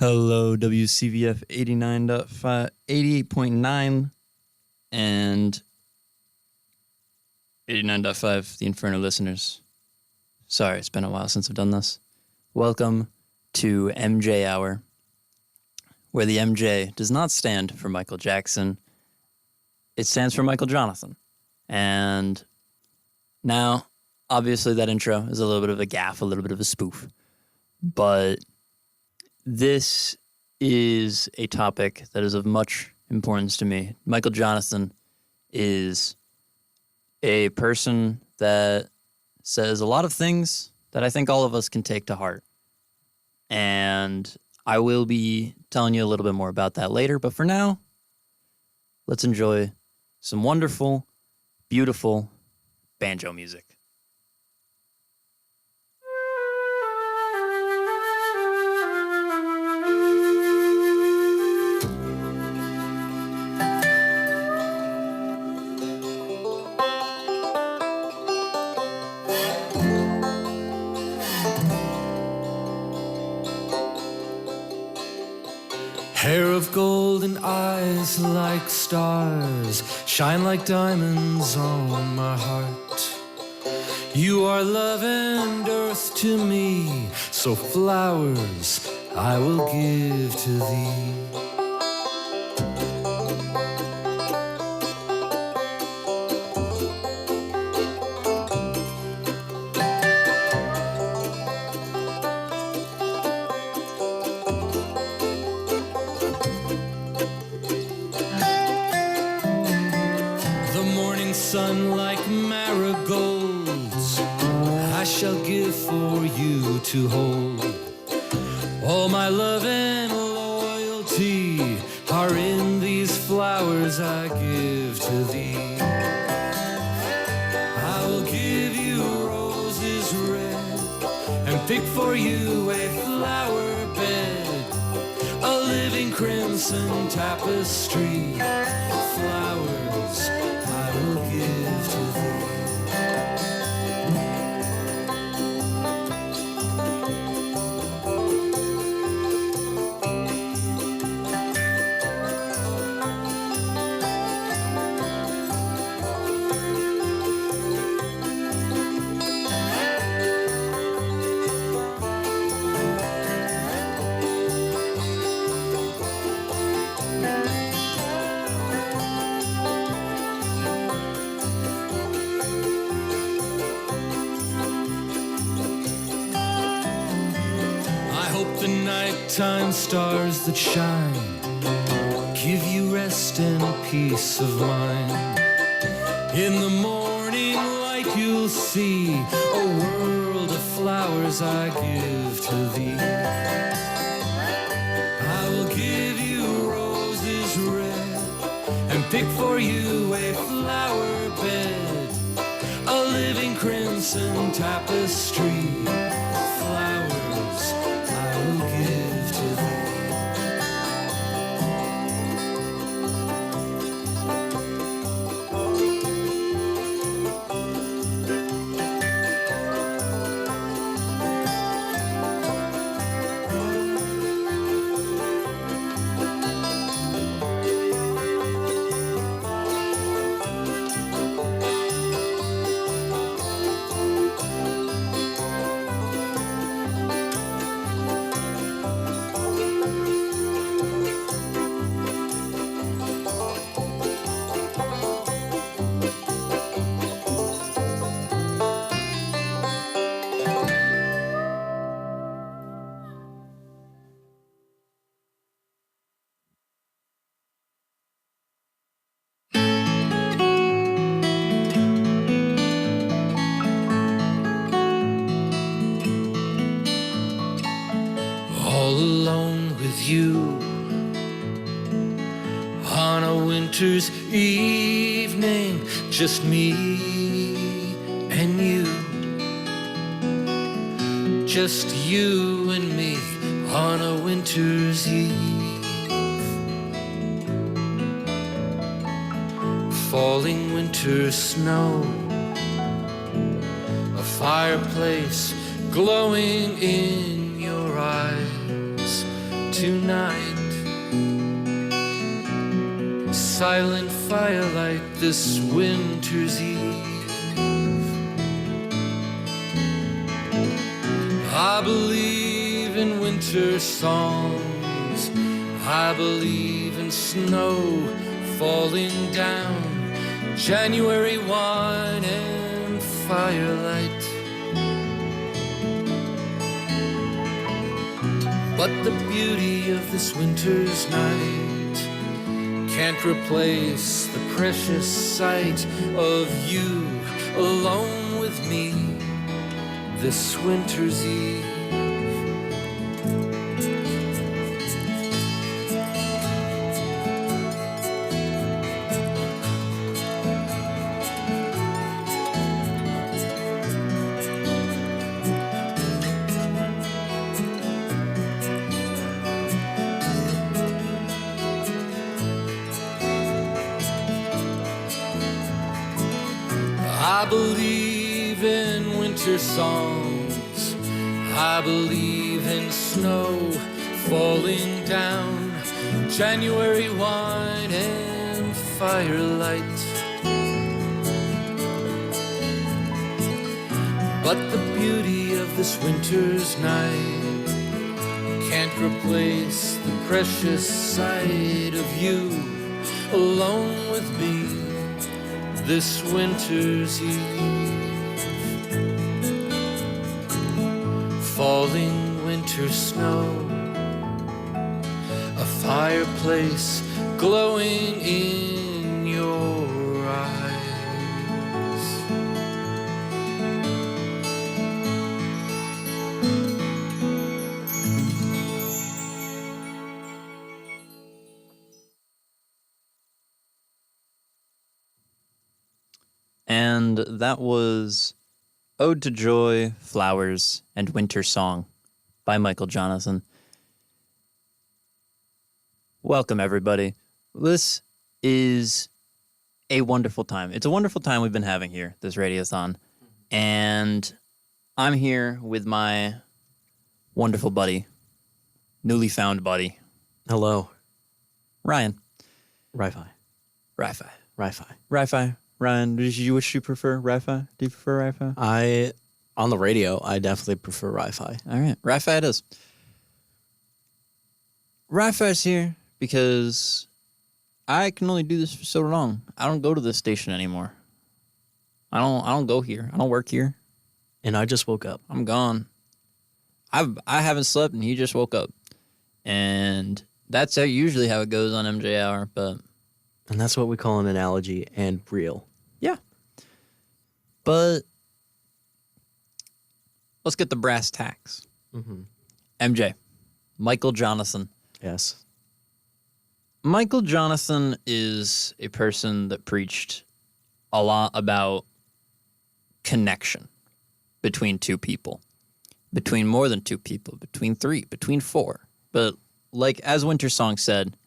Hello, WCVF 89.5, 88.9, and 89.5, the Inferno listeners. Sorry, it's been a while since I've done this. Welcome to MJ Hour, where the MJ does not stand for Michael Jackson. It stands for Michael Jonathan. And now, obviously that intro is a little bit of a gaffe, a little bit of a spoof. But this is a topic that is of much importance to me. Michael Jonathan is a person that says a lot of things that I think all of us can take to heart. And I will be telling you a little bit more about that later. But for now, let's enjoy some wonderful, beautiful banjo music. Hair of gold and eyes like stars shine like diamonds on my heart. You are love and earth to me, so flowers I will give to thee. Sun like marigolds I shall give for you to hold. All my love and loyalty are in these flowers I give to thee. I will give you roses red and pick for you a flower bed, a living crimson tapestry of flowers I will give to thee. The nighttime stars that shine give you rest and peace of mind. In the morning light you'll see a world of flowers I give to thee. I will give you roses red and pick for you a flower bed, a living crimson tapestry of flowers I will give to thee. You on a winter's evening, just me and you, just you and me on a winter's eve. Falling winter snow, a fireplace glowing in your eyes. tonight. Silent firelight this winter's eve. I believe in winter songs. I believe in snow falling down, January wine and firelight. But the beauty of this winter's night can't replace the precious sight of you alone with me this winter's eve. I believe in winter songs. I believe in snow falling down, January wine and firelight. But the beauty of this winter's night can't replace the precious sight of you alone with me this winter's eve. Falling winter snow, a fireplace glowing in your eyes. And that was Ode to Joy, Flowers, and Winter Song by Michael Jonathan. Welcome, everybody. This is a wonderful time. It's a wonderful time we've been having here, this Radiothon. And I'm here with my wonderful buddy, newly found buddy. Hello. Ryan. Ri-Fi. Ri-Fi. Ri-Fi. Ri-Fi. Ryan, which do you prefer? Ri-Fi? Do you prefer Ri-Fi? On the radio, I definitely prefer Ri-Fi. All right. Ri-Fi it is. Ri-Fi's here because I can only do this for so long. I don't go to this station anymore. I don't go here. I don't work here. And I just woke up. I'm gone. I haven't slept and he just woke up. And that's usually how it goes on MJ Hour, but... And that's what we call an analogy and real. Yeah. But let's get the brass tacks. Mm-hmm. MJ. Michael Jonathan. Yes. Michael Jonathan is a person that preached a lot about connection between two people, between more than two people, between three, between four. But like as Winter Song said,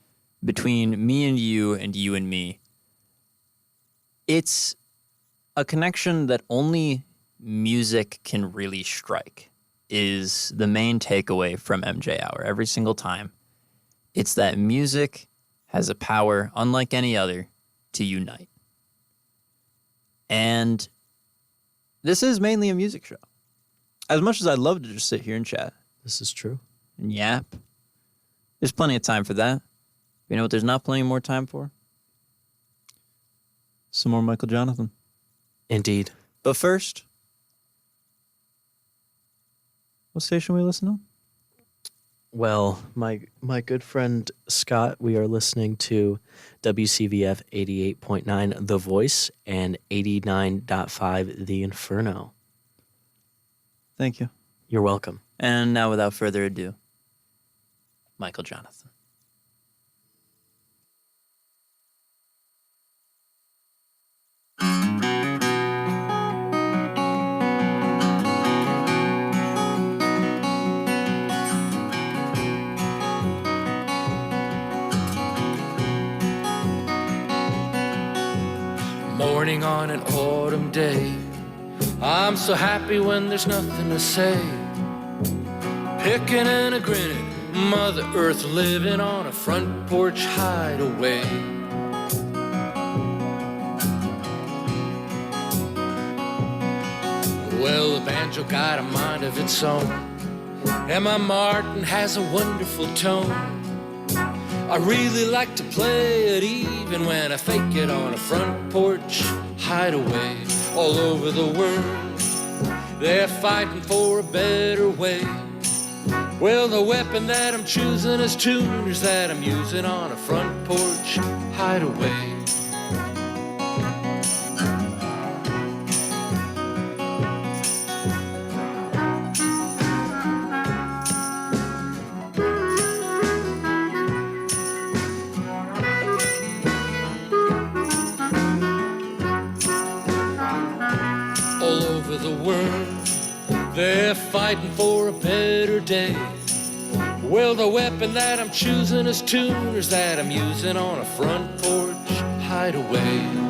between me and you and me, it's a connection that only music can really strike, is the main takeaway from MJ Hour every single time. It's that music has a power unlike any other to unite. And this is mainly a music show. As much as I'd love to just sit here and chat. This is true. And yap. There's plenty of time for that. You know what there's not plenty more time for? Some more Michael Jonathan. Indeed. But first, what station we listen on? Well, my good friend Scott, we are listening to WCVF 88.9 The Voice and 89.5 The Inferno. Thank you. You're welcome. And now, without further ado, Michael Jonathan. Morning on an autumn day, I'm so happy when there's nothing to say. Picking and a grinning, Mother Earth living on a front porch hideaway. Well, the banjo got a mind of its own, and my Martin has a wonderful tone. I really like to play it even when I fake it on a front porch hideaway. All over the world, they're fighting for a better way. Well, the weapon that I'm choosing is tuners that I'm using on a front porch hideaway. They're fighting for a better day. Well, the weapon that I'm choosing is tuners that I'm using on a front porch hideaway.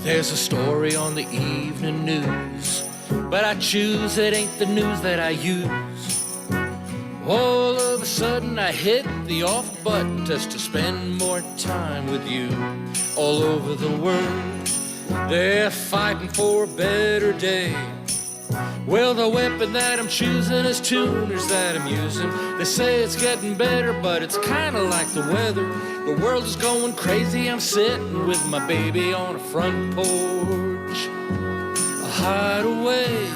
There's a story on the evening news, but I choose it ain't the news that I use. All of a sudden I hit the off button just to spend more time with you. All over the world, they're fighting for a better day. Well, the weapon that I'm choosing is tuners that I'm using. They say it's getting better, but it's kinda like the weather. The world is going crazy, I'm sitting with my baby on a front porch, a hideaway.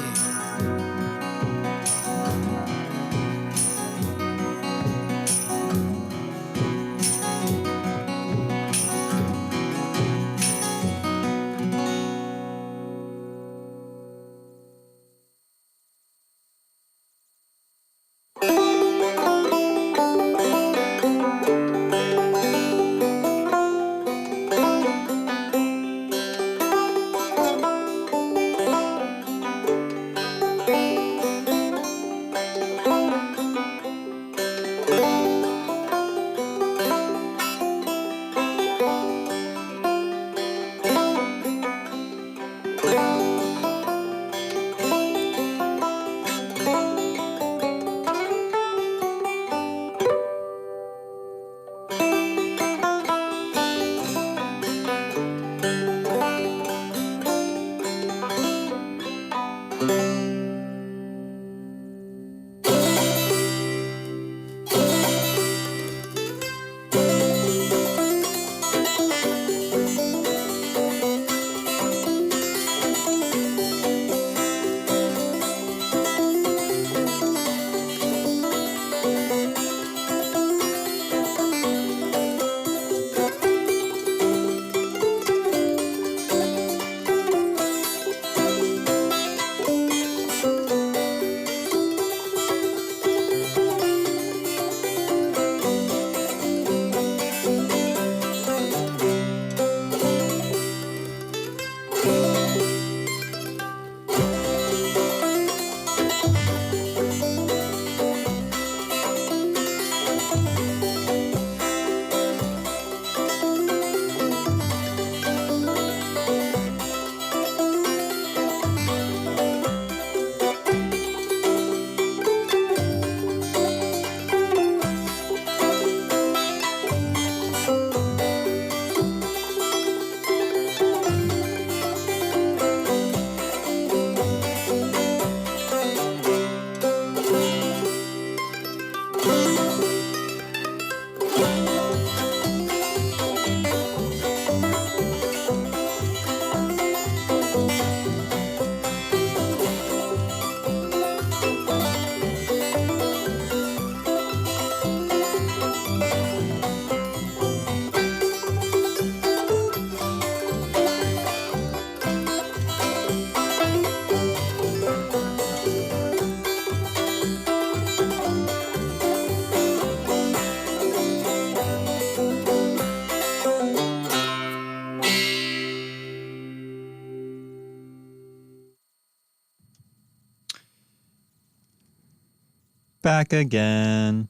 Back again.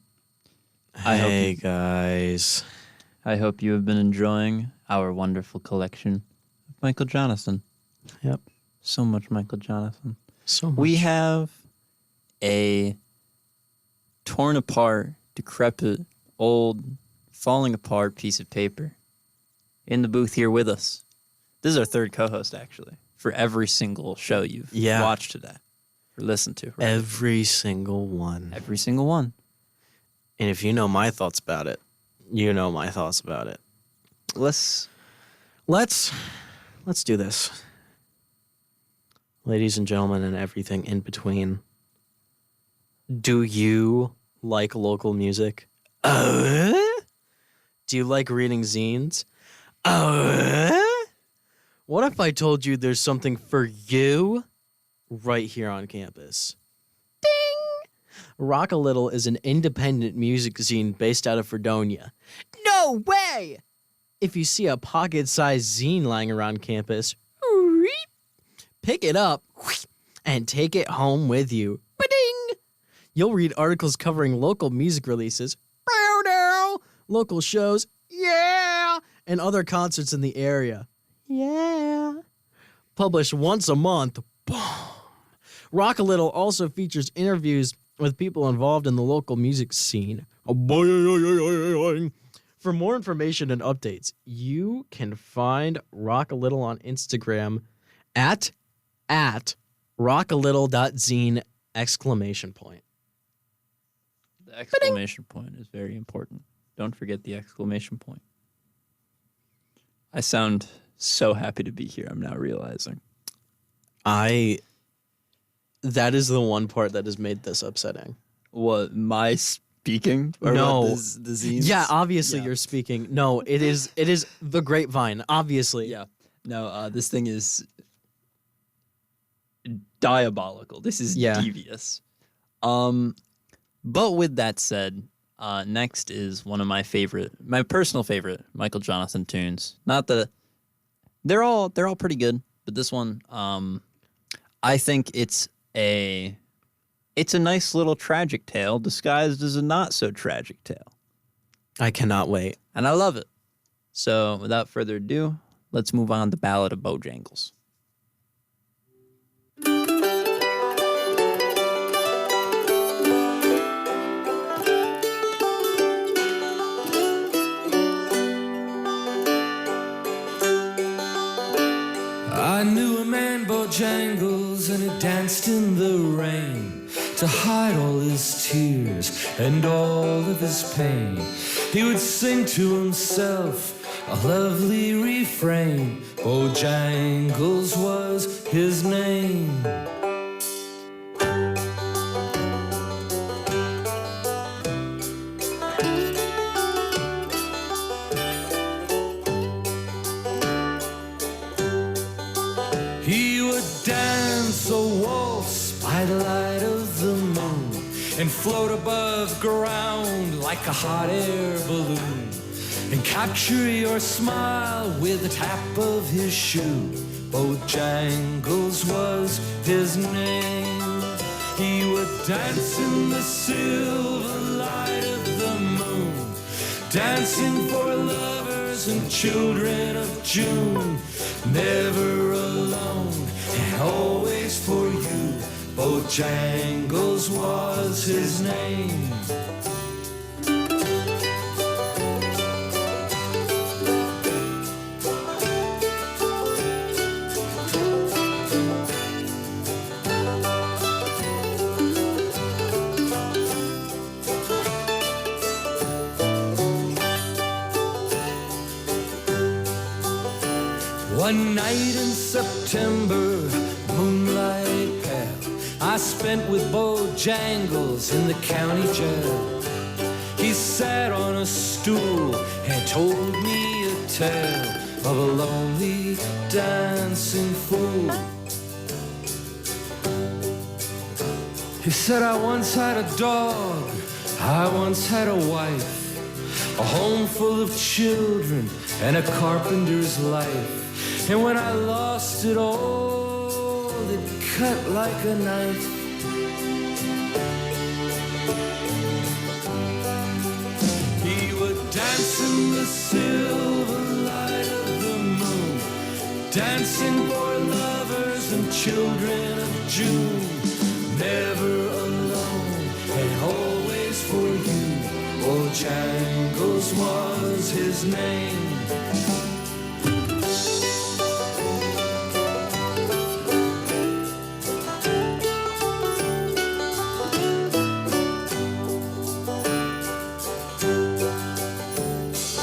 Hey, guys. I hope you have been enjoying our wonderful collection of Michael Jonathan. Yep. So much Michael Jonathan. So much. We have a torn apart, decrepit, old, falling apart piece of paper in the booth here with us. This is our third co-host, actually, for every single show you've watched today or listened to. Right? Every single one. Every single one. And if you know my thoughts about it, you know my thoughts about it. Let's do this. Ladies and gentlemen and everything in between. Do you like local music? Do you like reading zines? What if I told you there's something for you right here on campus? Ding! Rock a Little is an independent music zine based out of Fredonia. No way! If you see a pocket-sized zine lying around campus, pick it up and take it home with you. Ba-ding! You'll read articles covering local music releases, local shows, and other concerts in the area. Published once a month. Rock a Little also features interviews with people involved in the local music scene. For more information and updates, you can find Rock a Little on Instagram at rockalittle.zine! The exclamation point is very important. Don't forget the exclamation point. I sound so happy to be here, I'm now realizing. That is the one part that has made this upsetting. What, my speaking? Or no. What, the disease? Yeah, obviously you're speaking. No, it is the grapevine, obviously. Yeah. No, this thing is diabolical. This is devious. But with that said, next is one of my personal favorite Michael Jonathan tunes. They're all pretty good, but this one, I think it's a nice little tragic tale disguised as a not so tragic tale. I cannot wait. And I love it. So without further ado, let's move on to Ballad of Bojangles. I knew a man, Bojangles, and he danced in the rain to hide all his tears and all of his pain. He would sing to himself a lovely refrain. Bojangles was his name. He would dance a waltz by the light of the moon and float above ground like a hot air balloon and capture your smile with the tap of his shoe. Bojangles was his name. He would dance in the silver light of the moon, dancing for lovers and children of June. Never alone and always for you. Bojangles was his name. One night in September, moonlight pale, I spent with Bojangles in the county jail. He sat on a stool and told me a tale of a lonely dancing fool. He said, I once had a dog, I once had a wife, a home full of children and a carpenter's life. And when I lost it all, it cut like a knife. the silver light of the moon, dancing for lovers and children of June. Never alone and always for you. Bojangles was his name.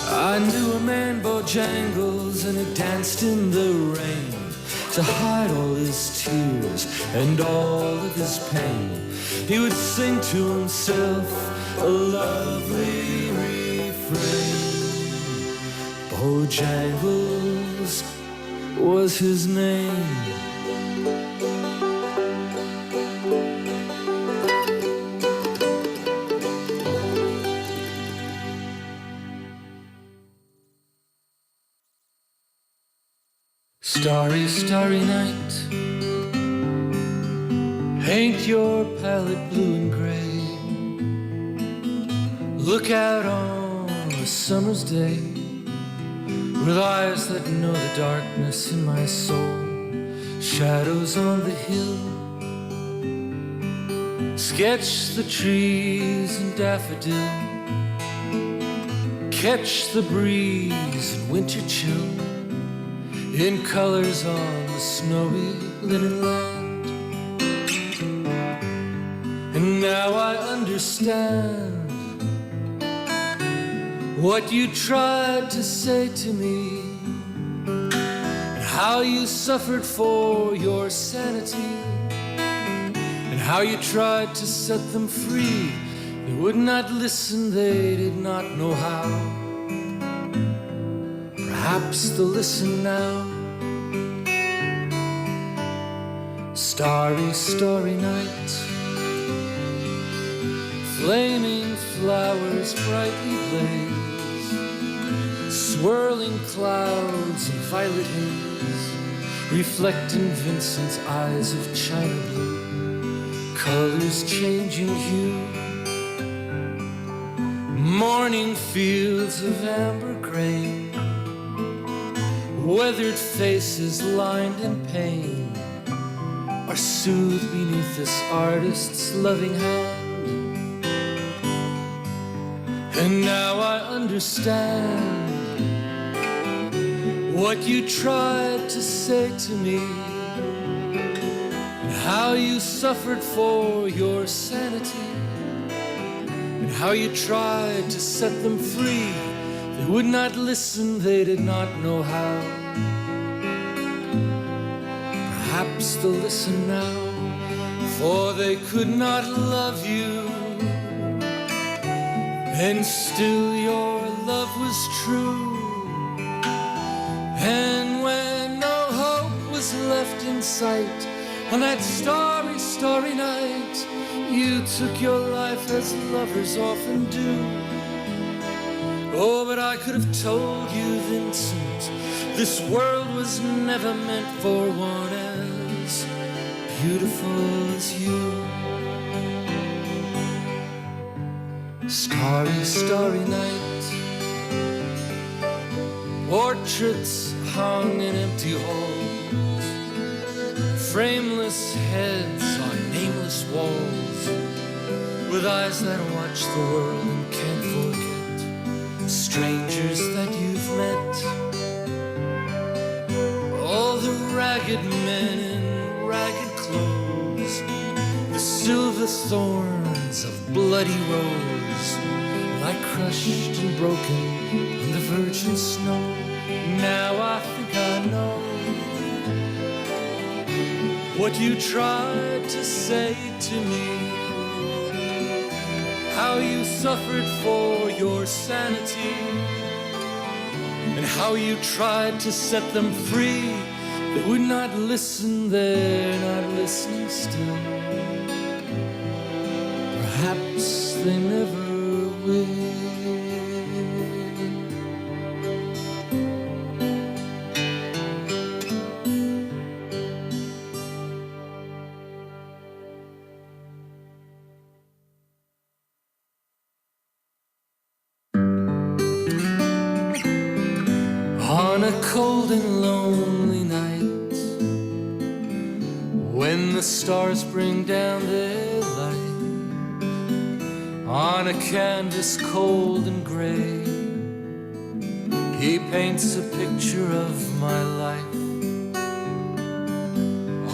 I knew a man, Bojangles, and he danced in the rain to hide all his tears and all of his pain. He would sing to himself a lovely refrain. Bojangles was his name. Starry, starry night, paint your palette blue and gray. Look out on a summer's day with eyes that know the darkness in my soul. Shadows on the hill, sketch the trees and daffodil, catch the breeze and winter chill in colors on the snowy linen land. And now I understand what you tried to say to me, and how you suffered for your sanity, and how you tried to set them free. They would not listen, they did not know how. Perhaps they'll listen now. Starry, starry night, flaming flowers brightly blaze, swirling clouds and violet haze reflect in Vincent's eyes of china blue, colors changing hue, morning fields of amber grain, weathered faces lined in pain are soothed beneath this artist's loving hand. And now I understand what you tried to say to me, and how you suffered for your sanity, and how you tried to set them free. They would not listen, they did not know how. Perhaps they'll listen now, for they could not love you, and still your love was true. And when no hope was left in sight, on that starry, starry night, you took your life as lovers often do. Oh, but I could have told you, Vincent, this world was never meant for one as beautiful as you. Starry, starry night, portraits hung in empty halls, frameless heads on nameless walls, with eyes that watch the world and can't forget, strangers that you've met. All the ragged men in ragged clothes, the silver thorns of bloody rose, lie crushed and broken in the virgin snow. Now I think I know what you tried to say to me, how you suffered for your sanity, and how you tried to set them free. They would not listen, they're not listening still. Perhaps they never will. cold and lonely night, when the stars bring down their light on a canvas cold and gray, he paints a picture of my life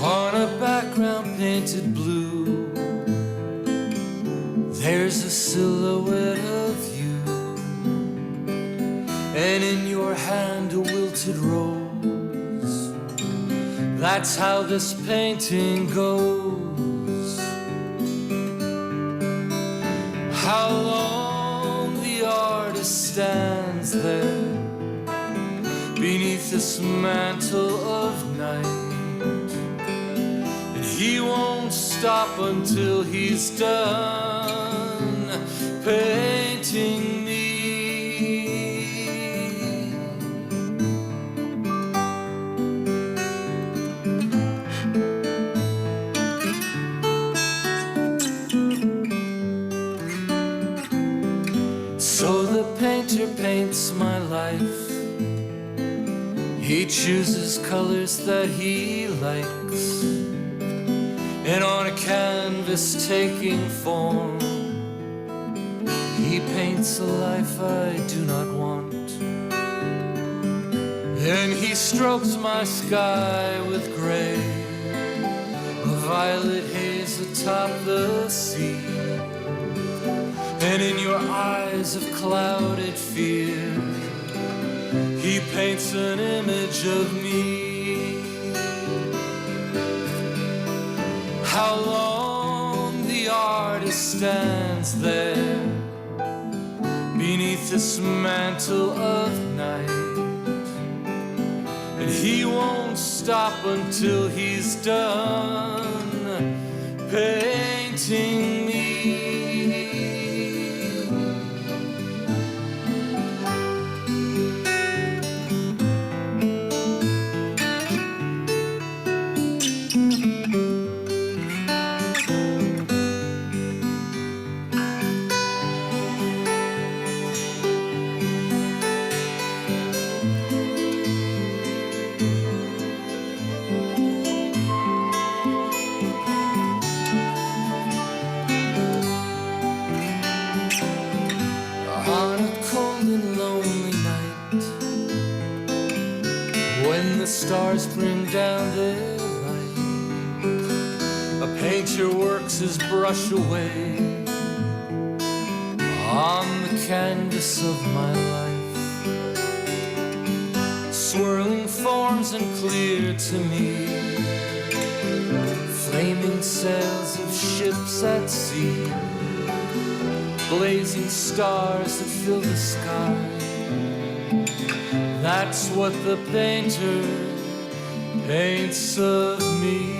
on a background painted blue. There's a silhouette of you, and in your hand a wilted rose. That's how this painting goes. How long the artist stands there beneath this mantle of night, and he won't stop until he's done painting me. So the painter paints my life. He chooses colors that he likes, and on a canvas taking form, he paints a life I do not want. Then he strokes my sky with gray, a violet haze atop the sea, and in your eyes of clouded fear, he paints an image of me. How long the artist stands there beneath this mantle of night, and he won't stop until he's done painting me. Stars bring down their light, a painter works his brush away on the canvas of my life. Swirling forms and clear to me, flaming sails of ships at sea, blazing stars that fill the sky. That's what the painter paints of me.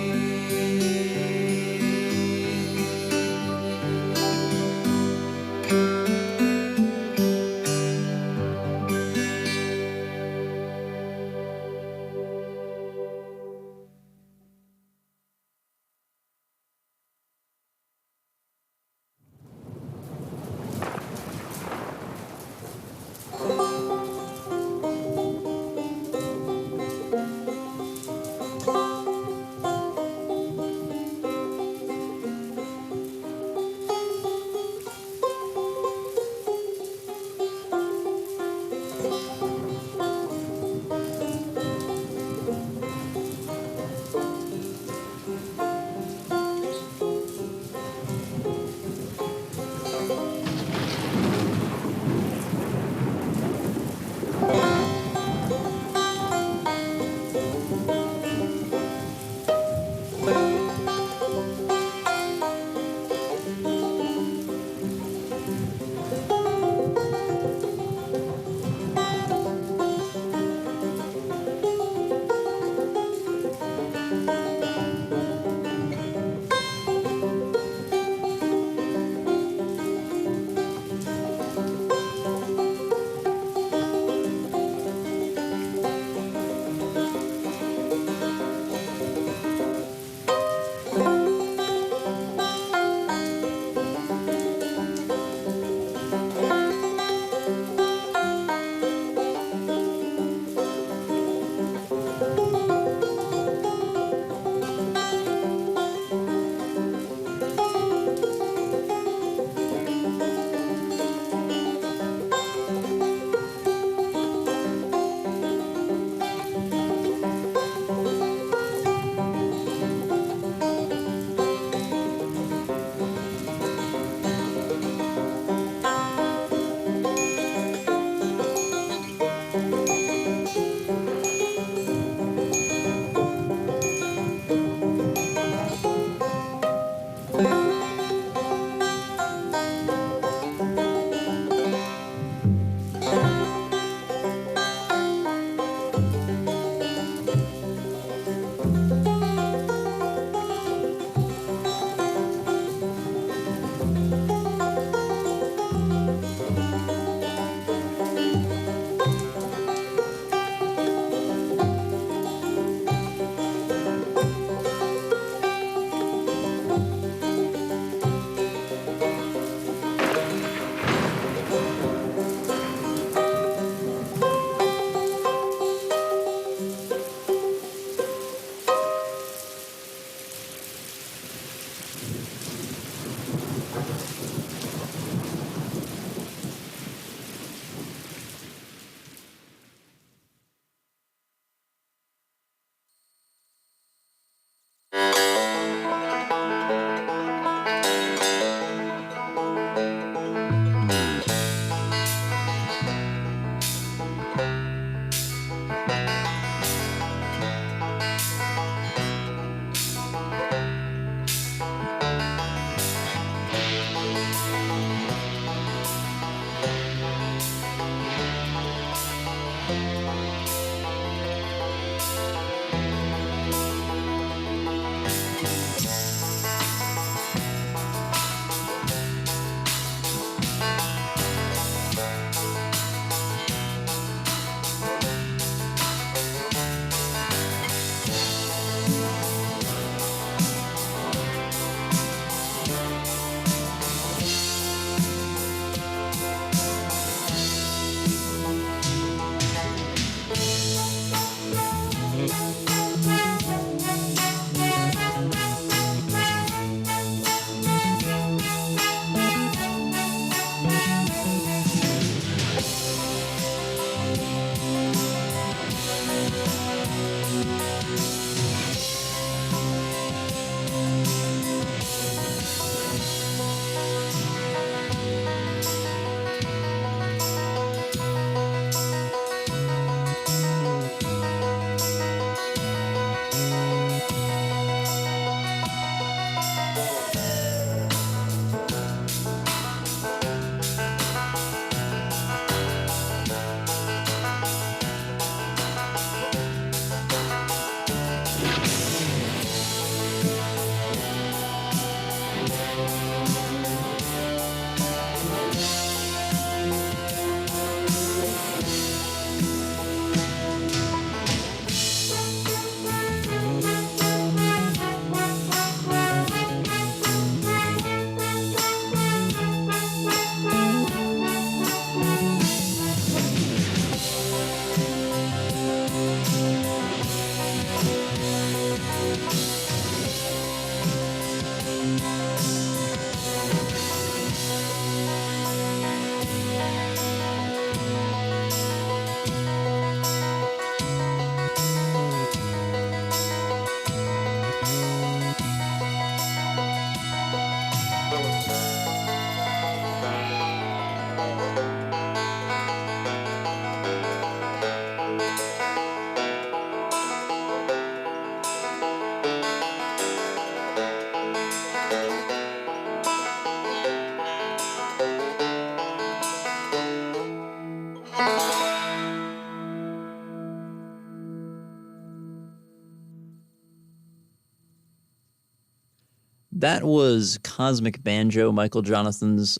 that was Cosmic Banjo, Michael Jonathan's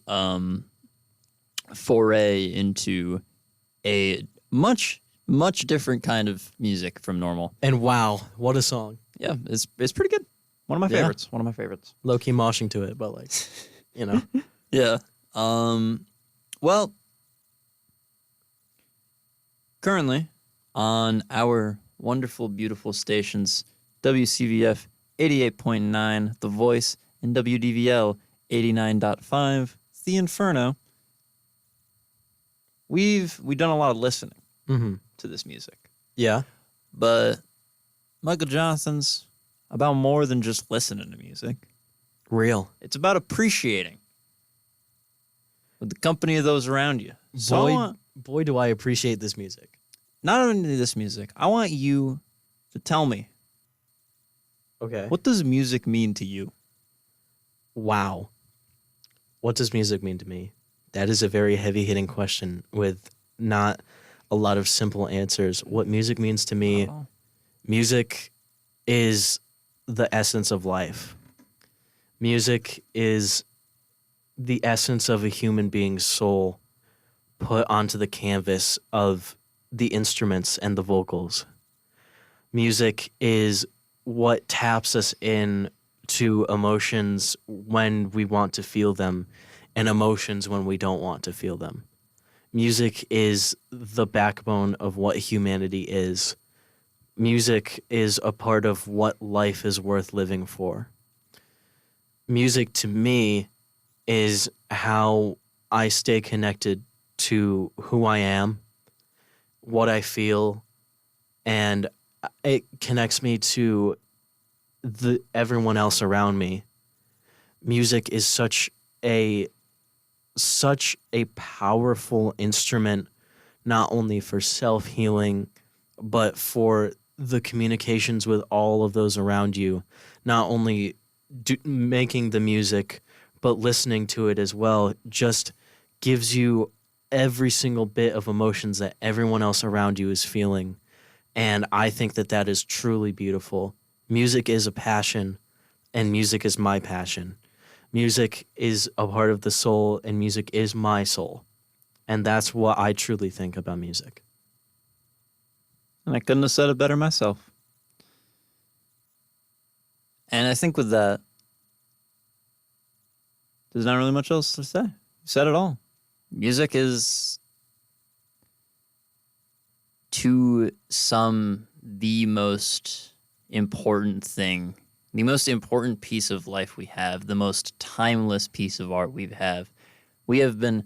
foray into a much different kind of music from normal. And wow, what a song. Yeah, it's pretty good. One of my favorites. One of my favorites. Low-key moshing to it, but like, you know. Yeah. Well, currently on our wonderful, beautiful stations, WCVF 88.9, The Voice, and WDVL 89.5, The Inferno, we've done a lot of listening to this music. Yeah. But Michael Johnson's about more than just listening to music. Real. It's about appreciating with the company of those around you. So Boy, do I appreciate this music. not only this music, I want you to tell me, Okay. what does music mean to you? Wow. What does music mean to me? That is a very heavy-hitting question with not a lot of simple answers. What music means to me, music is the essence of life. Music is the essence of a human being's soul put onto the canvas of the instruments and the vocals. Music is what taps us in to emotions when we want to feel them and emotions when we don't want to feel them. Music is the backbone of what humanity is. Music is a part of what life is worth living for. Music to me is how I stay connected to who I am, what I feel, and it connects me to everyone else around me. Music is such a powerful instrument, not only for self-healing, but for the communications with all of those around you, not only making the music, but listening to it as well, just gives you every single bit of emotions that everyone else around you is feeling. And I think that that is truly beautiful. Music is a passion, and music is my passion. Music is a part of the soul, and music is my soul. And that's what I truly think about music. And I couldn't have said it better myself. And I think with that, there's not really much else to say. You said it all. Music is, to some, the most important thing, the most important piece of life we have, the most timeless piece of art we have. We have been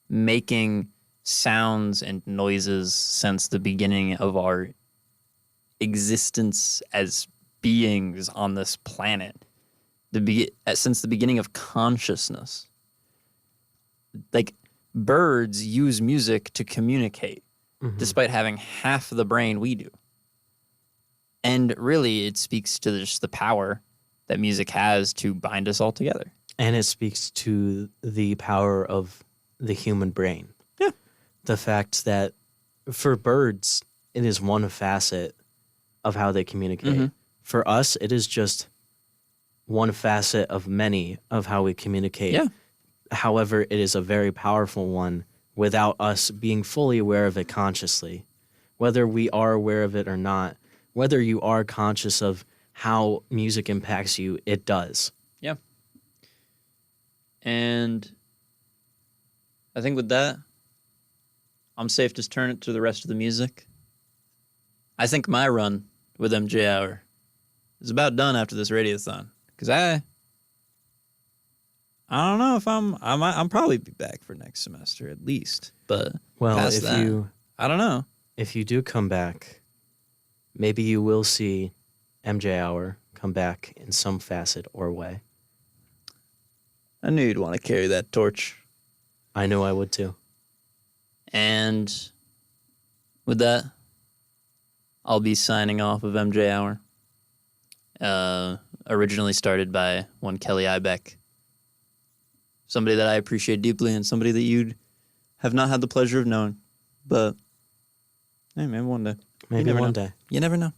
making sounds and noises since the beginning of our existence as beings on this planet, since the beginning of consciousness. Like, birds use music to communicate, despite having half the brain we do. And really, it speaks to just the power that music has to bind us all together. And it speaks to the power of the human brain. Yeah. The fact that for birds, it is one facet of how they communicate. For us, it is just one facet of many of how we communicate. Yeah. However, it is a very powerful one without us being fully aware of it consciously. Whether we are aware of it or not, whether you are conscious of how music impacts you, it does. Yeah. And I think with that, I'm safe to turn it to the rest of the music. I think my run with MJ Hour is about done after this radiothon. Because I don't know if I'm probably be back for next semester at least. But Well, past that, I don't know. If you do come back, maybe you will see MJ Hour come back in some facet or way. I knew you'd want to carry that torch. I know I would too. And with that, I'll be signing off of MJ Hour. Originally started by one Kelly Ibeck. Somebody that I appreciate deeply and somebody that you'd have not had the pleasure of knowing. But, hey, maybe one day. Maybe one day. You never know.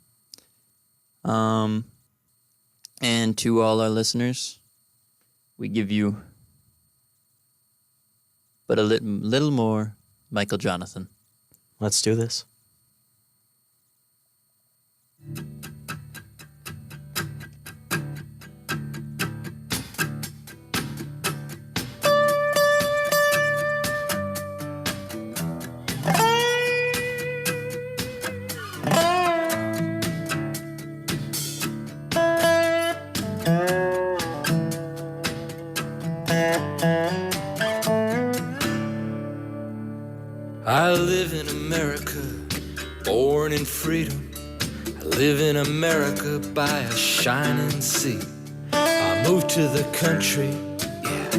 And to all our listeners, we give you but a little more Michael Jonathan. Let's do this. I live in America, born in freedom. I live in America by a shining sea. I moved to the country, yeah.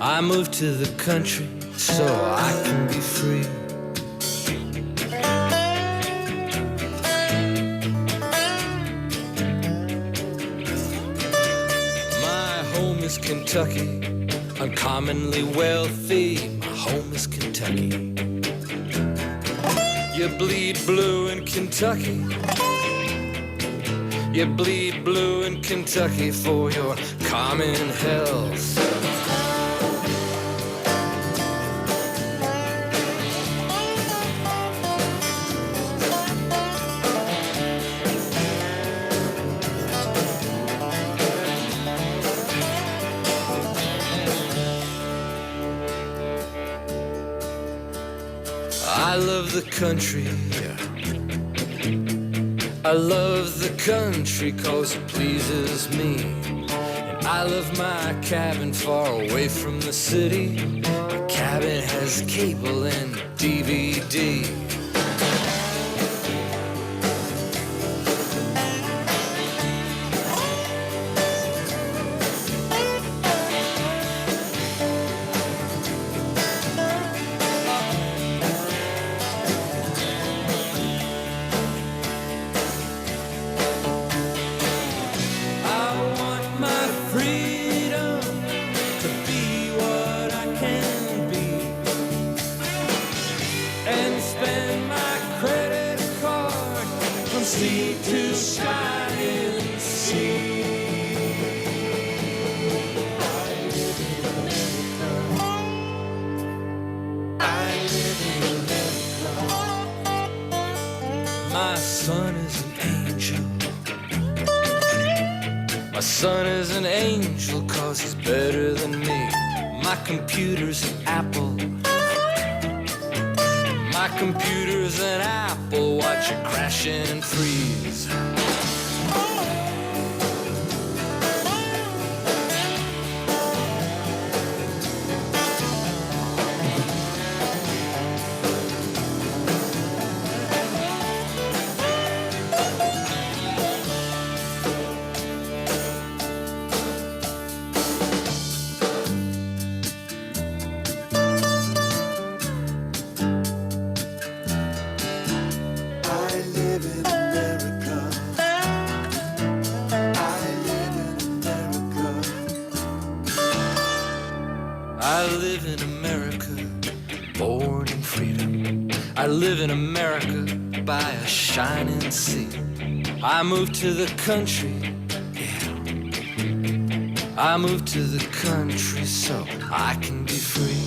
I moved to the country so I can be free. My home is Kentucky, uncommonly wealthy. My home is Kentucky. You bleed blue in Kentucky. You bleed blue in Kentucky for your common health. I love the country, yeah. I love the country 'cause it pleases me. And I love my cabin far away from the city. My cabin has cable and DVD. My son is an angel. My son is an angel 'cause he's better than me. My computer's an Apple. My computer's an Apple. Watch it crash and freeze. I live in America, born in freedom. I live in America by a shining sea. I moved to the country, yeah. I moved to the country so I can be free.